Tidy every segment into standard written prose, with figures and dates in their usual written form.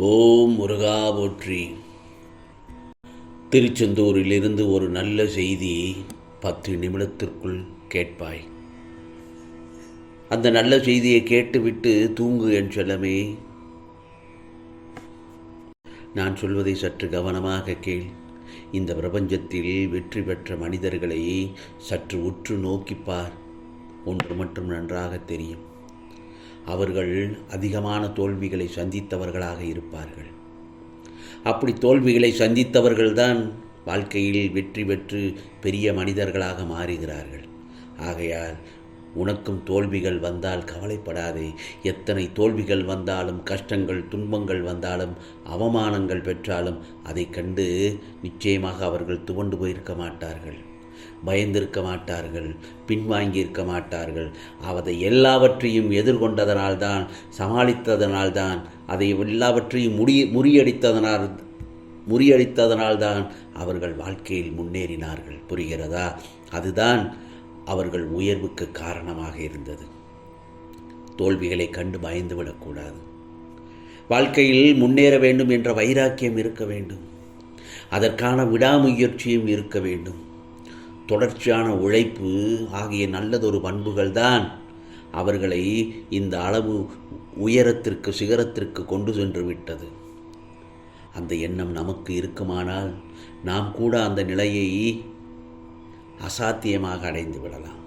ஓம் முருகா போற்றி. திருச்செந்தூரிலிருந்து ஒரு நல்ல செய்தி 10 நிமிடத்திற்குள் கேட்பாய். அந்த நல்ல செய்தியை கேட்டுவிட்டு தூங்கு என் செல்லமே. நான் சொல்வதை சற்று கவனமாக கேள். இந்த பிரபஞ்சத்தில் வெற்றி பெற்ற மனிதர்களை சற்று உற்று நோக்கிப்பார். ஒன்று மட்டும் நன்றாக தெரியும். அவர்கள் அதிகமான தோல்விகளை சந்தித்தவர்களாக இருப்பார்கள். அப்படி தோல்விகளை சந்தித்தவர்கள்தான் வாழ்க்கையில் வெற்றி பெற்று பெரிய மனிதர்களாக மாறுகிறார்கள். ஆகையால் உனக்கும் தோல்விகள் வந்தால் கவலைப்படாதே. எத்தனை தோல்விகள் வந்தாலும், கஷ்டங்கள் துன்பங்கள் வந்தாலும், அவமானங்கள் பெற்றாலும் அதை கண்டு நிச்சயமாக அவர்கள் துவண்டு போயிருக்க மாட்டார்கள், பயந்திருக்க மாட்டார்கள், பின்வாங்கியிருக்க மாட்டார்கள். அதை எல்லாவற்றையும் எதிர்கொண்டதனால்தான், சமாளித்ததனால்தான், அதை எல்லாவற்றையும் முறியடித்ததனால்தான் அவர்கள் வாழ்க்கையில் முன்னேறினார்கள். புரிகிறதா? அதுதான் அவர்கள் உயர்வுக்கு காரணமாக இருந்தது. தோல்விகளை கண்டு பயந்து விடக்கூடாது. வாழ்க்கையில் முன்னேற வேண்டும் என்ற வைராக்கியம் இருக்க வேண்டும். அதற்கான விடாமுயற்சியும் இருக்க வேண்டும். தொடர்ச்சியான உழைப்பு ஆகிய நல்லதொரு பண்புகள் தான் அவர்களை இந்த அளவு உயரத்திற்கு, சிகரத்திற்கு கொண்டு சென்று விட்டது. அந்த எண்ணம் நமக்கு இருக்குமானால் நாம் கூட அந்த நிலையை அசாத்தியமாக அடைந்து விடலாம்.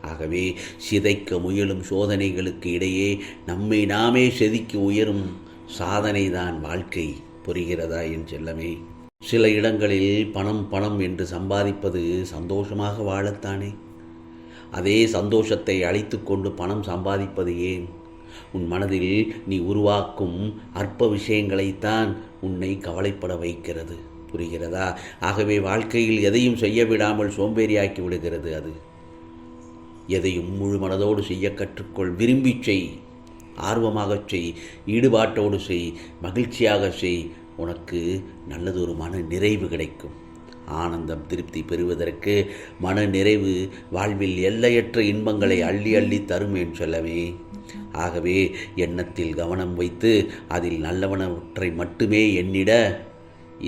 ஆகவே சிதைக்க முயலும் சோதனைகளுக்கு இடையே நம்மை நாமே செதுக்கி உயரும் சாதனைதான் வாழ்க்கை. புரிகிறதா என் செல்லமே? சில இடங்களில் பணம் என்று சம்பாதிப்பது சந்தோஷமாக வாழத்தானே. அதே சந்தோஷத்தை அழித்து கொண்டு பணம் சம்பாதிப்பது ஏன்? உன் மனதில் நீ உருவாக்கும் அற்ப விஷயங்களைத்தான் உன்னை கவலைப்பட வைக்கிறது. புரிகிறதா? ஆகவே வாழ்க்கையில் எதையும் செய்ய விடாமல் சோம்பேறியாக்கி விடுகிறது. அது எதையும் முழு மனதோடு செய்ய கற்றுக்கொள். விரும்பி செய், ஆர்வமாகச் செய், ஈடுபாட்டோடு செய், மகிழ்ச்சியாக செய். உனக்கு நல்லதொரு மன நிறைவு கிடைக்கும். ஆனந்தம், திருப்தி பெறுவதற்கு மன நிறைவு வாழ்வில் எல்லையற்ற இன்பங்களை அள்ளி அள்ளி தரும் என் செல்லவே. ஆகவே எண்ணத்தில் கவனம் வைத்து அதில் நல்லவனவற்றை மட்டுமே எண்ணிட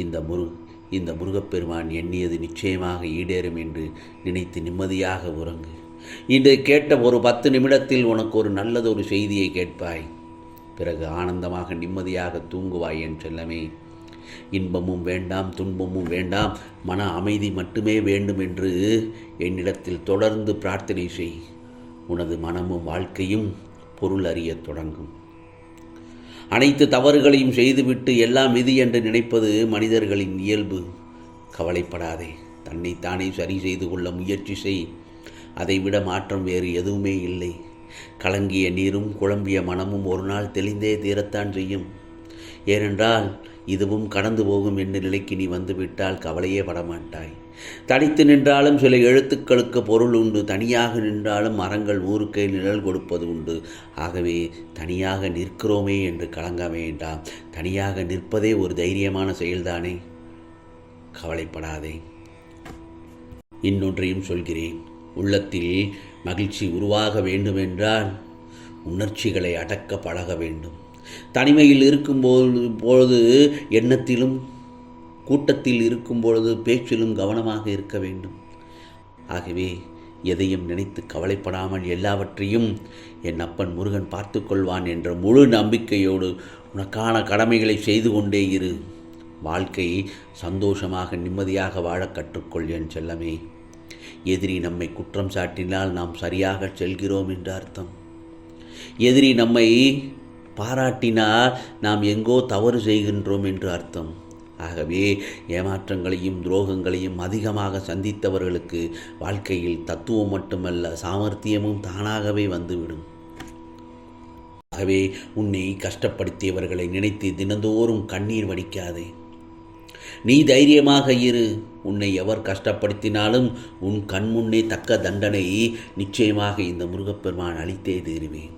இந்த முருகப்பெருமான் எண்ணியது நிச்சயமாக ஈடேறும் என்று நினைத்து நிம்மதியாக உறங்கு. இன்று கேட்ட ஒரு 10 நிமிடத்தில் உனக்கு ஒரு நல்லதொரு செய்தியை கேட்பாய். பிறகு ஆனந்தமாக நிம்மதியாக தூங்குவாய் என் செல்லமே. இன்பமும் வேண்டாம், துன்பமும் வேண்டாம், மன அமைதி மட்டுமே வேண்டும் என்று என்னிடத்தில் தொடர்ந்து பிரார்த்தனை செய். உனது மனமும் வாழ்க்கையும் பொருள் அறியத் தொடங்கும். அனைத்து தவறுகளையும் செய்துவிட்டு எல்லாம் விதி என்று நினைப்பது மனிதர்களின் இயல்பு. கவலைப்படாதே. தன்னைத்தானே சரி செய்து கொள்ள முயற்சி செய். அதைவிட மாற்றம் வேறு எதுவுமே இல்லை. கலங்கிய நீரும் குழம்பிய மனமும் ஒரு நாள் தெளிந்தே தீரத்தான் செய்யும். ஏனென்றால் இதுவும் கடந்து போகும் என்ற நிலைக்கு நீ வந்துவிட்டால் கவலையே படமாட்டாய். தனித்து நின்றாலும் சில எழுத்துக்களுக்கு பொருள் உண்டு. தனியாக நின்றாலும் மரங்கள் ஊருக்கே நிழல் கொடுப்பது உண்டு. ஆகவே தனியாக நிற்கிறோமே என்று கலங்க வேண்டாம். தனியாக நிற்பதே ஒரு தைரியமான செயல்தானே. கவலைப்படாதே. இன்னொன்றையும் சொல்கிறேன். உள்ளத்தில் மகிழ்ச்சி உருவாக வேண்டுமென்றால் உணர்ச்சிகளை அடக்க பழக வேண்டும். தனிமையில் இருக்கும்பொழுது எண்ணத்திலும், கூட்டத்தில் இருக்கும் பொழுது பேச்சிலும் கவனமாக இருக்க வேண்டும். ஆகவே எதையும் நினைத்து கவலைப்படாமல் எல்லாவற்றையும் என் அப்பன் முருகன் பார்த்து கொள்வான் என்ற முழு நம்பிக்கையோடு உனக்கான கடமைகளை செய்து கொண்டே இரு. வாழ்க்கை சந்தோஷமாக நிம்மதியாக வாழ கற்றுக்கொள் என் செல்லமே. எதிரி நம்மை குற்றம் சாட்டினால் நாம் சரியாக செல்கிறோம் என்று அர்த்தம். எதிரி நம்மை பாராட்டினால் நாம் எங்கோ தவறு செய்கின்றோம் என்று அர்த்தம். ஆகவே ஏமாற்றங்களையும் துரோகங்களையும் அதிகமாக சந்தித்தவர்களுக்கு வாழ்க்கையில் தத்துவம் மட்டுமல்ல, சாமர்த்தியமும் தானாகவே வந்துவிடும். ஆகவே உன்னை கஷ்டப்படுத்தியவர்களை நினைத்து தினந்தோறும் கண்ணீர் வடிக்காதே. நீ தைரியமாக இரு. உன்னை எவர் கஷ்டப்படுத்தினாலும் உன் கண்முன்னே தக்க தண்டனை நிச்சயமாக இந்த முருகப்பெருமான் அளித்தே தீருவேன்.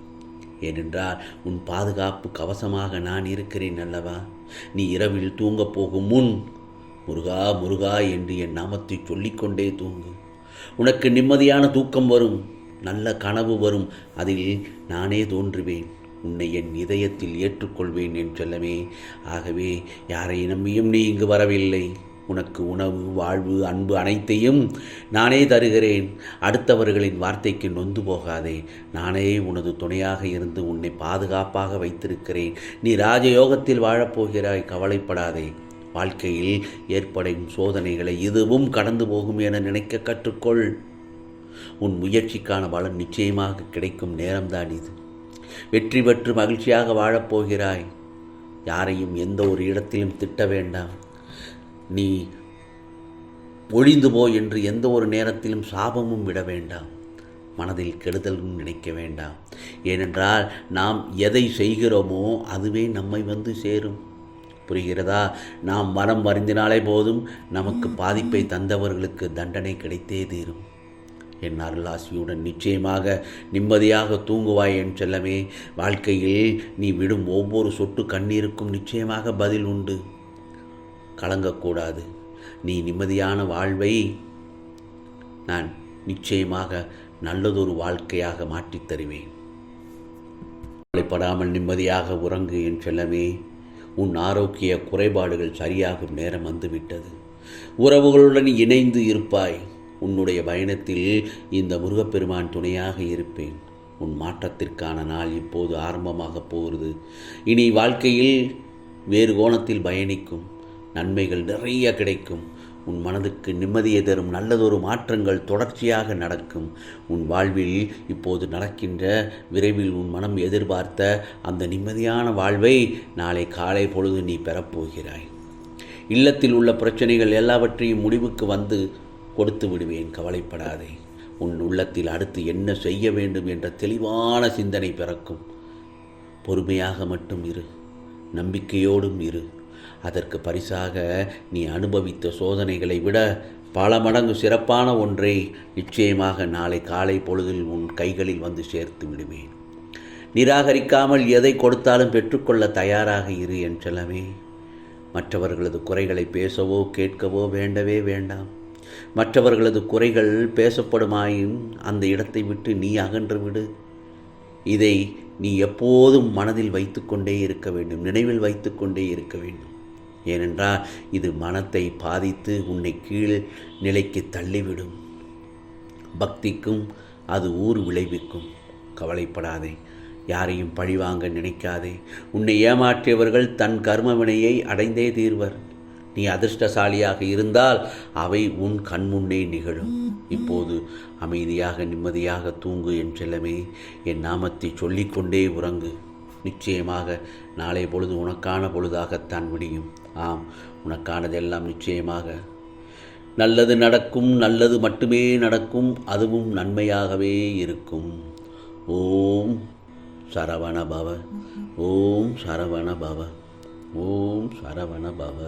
ஏனென்றால் உன் பாதுகாப்பு கவசமாக நான் இருக்கிறேன் அல்லவா. நீ இரவில் தூங்கப் போகும் முன் முருகா முருகா என்று என் நாமத்தை சொல்லிக்கொண்டே தூங்கு. உனக்கு நிம்மதியான தூக்கம் வரும், நல்ல கனவு வரும். அதில் நானே தோன்றுவேன். உன்னை என் இதயத்தில் ஏற்றுக்கொள்வேன் என் செல்லமே. ஆகவே யாரை நம்பியும் நீ இங்கு வரவில்லை. உனக்கு உணவு, வாழ்வு, அன்பு அனைத்தையும் நானே தருகிறேன். அடுத்தவர்களின் வார்த்தைக்கு நொந்து போகாதே. நானே உனது துணையாக இருந்து உன்னை பாதுகாப்பாக வைத்திருக்கிறேன். நீ ராஜயோகத்தில் வாழப்போகிறாய். கவலைப்படாதே. வாழ்க்கையில் ஏற்படும் சோதனைகளை இதுவும் கடந்து போகும் என நினைக்க கற்றுக்கொள். உன் முயற்சிக்கான பலன் நிச்சயமாக கிடைக்கும் நேரம்தான் இது. வெற்றி பெற்று மகிழ்ச்சியாக வாழப்போகிறாய். யாரையும் எந்த ஒரு இடத்திலும் திட்ட வேண்டாம். நீ ஒழிந்து போ என்று எந்த ஒரு நேரத்திலும் சாபமும் விட வேண்டாம். மனதில் கெடுதலும் நினைக்க வேண்டாம். ஏனென்றால் நாம் எதை செய்கிறோமோ அதுவே நம்மை வந்து சேரும். புரிகிறதா? நாம் மனம் வருந்தினாலே போதும், நமக்கு பாதிப்பை தந்தவர்களுக்கு தண்டனை கிடைத்தே தீரும். என் அருளாசியுடன் நிச்சயமாக நிம்மதியாக தூங்குவாய் என் செல்லமே. வாழ்க்கையில் நீ விடும் ஒவ்வொரு சொட்டு கண்ணீருக்கும் நிச்சயமாக பதில் உண்டு. கலங்கக்கூடாது. நீ நிம்மதியான வாழ்வை நான் நிச்சயமாக நல்லதொரு வாழ்க்கையாக மாற்றித் தருவேன். கவலைப்படாமல் நிம்மதியாக உறங்கு என் செல்லமே. உன் ஆரோக்கிய குறைபாடுகள் சரியாகும் நேரம் வந்துவிட்டது. உறவுகளுடன் இணைந்து இருப்பாய். உன்னுடைய பயணத்தில் இந்த முருகப்பெருமான் துணையாக இருப்பேன். உன் மாற்றத்திற்கான நாள் இப்போது ஆரம்பமாக போகிறது. இனி வாழ்க்கையில் வேறு கோணத்தில் பயணிக்கும். நன்மைகள் நிறைய கிடைக்கும். உன் மனதுக்கு நிம்மதியை தரும் நல்லதொரு மாற்றங்கள் தொடர்ச்சியாக நடக்கும். உன் வாழ்வில் இப்போது நடக்கின்ற விரைவில் உன் மனம் எதிர்பார்த்த அந்த நிம்மதியான வாழ்வை நாளை காலை பொழுது நீ பெறப்போகிறாய். இல்லத்தில் உள்ள பிரச்சனைகள் எல்லாவற்றையும் முடிவுக்கு வந்து கொடுத்து விடுவேன். கவலைப்படாதே. உன் உள்ளத்தில் அடுத்து என்ன செய்ய வேண்டும் என்ற தெளிவான சிந்தனை பிறக்கும். பொறுமையாக மட்டும் இரு. நம்பிக்கையோடும் இரு. அதற்கு பரிசாக நீ அனுபவித்த சோதனைகளை விட பல மடங்கு சிறப்பான ஒன்றை நிச்சயமாக நாளை காலை பொழுதில் உன் கைகளில் வந்து சேர்த்து விடுவேன். நிராகரிக்காமல் எதை கொடுத்தாலும் பெற்றுக்கொள்ள தயாராக இரு என் செல்லமே. மற்றவர்களது குறைகளை பேசவோ கேட்கவோ வேண்டவே வேண்டாம். மற்றவர்களது குறைகள் பேசப்படுமாயின் அந்த இடத்தை விட்டு நீ அகன்று விடு. இதை நீ எப்போதும் மனதில் வைத்துக்கொண்டே இருக்க வேண்டும், நினைவில் வைத்துக்கொண்டே இருக்க வேண்டும். ஏனென்றால் இது மனத்தை பாதித்து உன்னை கீழ் நிலைக்கு தள்ளிவிடும். பக்திக்கும் அது ஊர் விளைவிக்கும். கவலைப்படாதே. யாரையும் பழிவாங்க நினைக்காதே. உன்னை ஏமாற்றியவர்கள் தன் கர்ம வினையை அடைந்தே தீர்வர். நீ அதிர்ஷ்டசாலியாக இருந்தால் அவை உன் கண்முன்னே நிகழும். இப்போது அமைதியாக நிம்மதியாக தூங்கு என் செல்லமே. என் நாமத்தை சொல்லிக்கொண்டே உறங்கு. நிச்சயமாக நாளை பொழுது உனக்கான பொழுதாகத்தான் விடியும். ஆம், உனக்கானதெல்லாம் நிச்சயமாக நல்லது நடக்கும். நல்லது மட்டுமே நடக்கும். அதுவும் நன்மையாகவே இருக்கும். ஓம் சரவண பவ. ஓம் சரவண பவ. ஓம் சரவண பவ.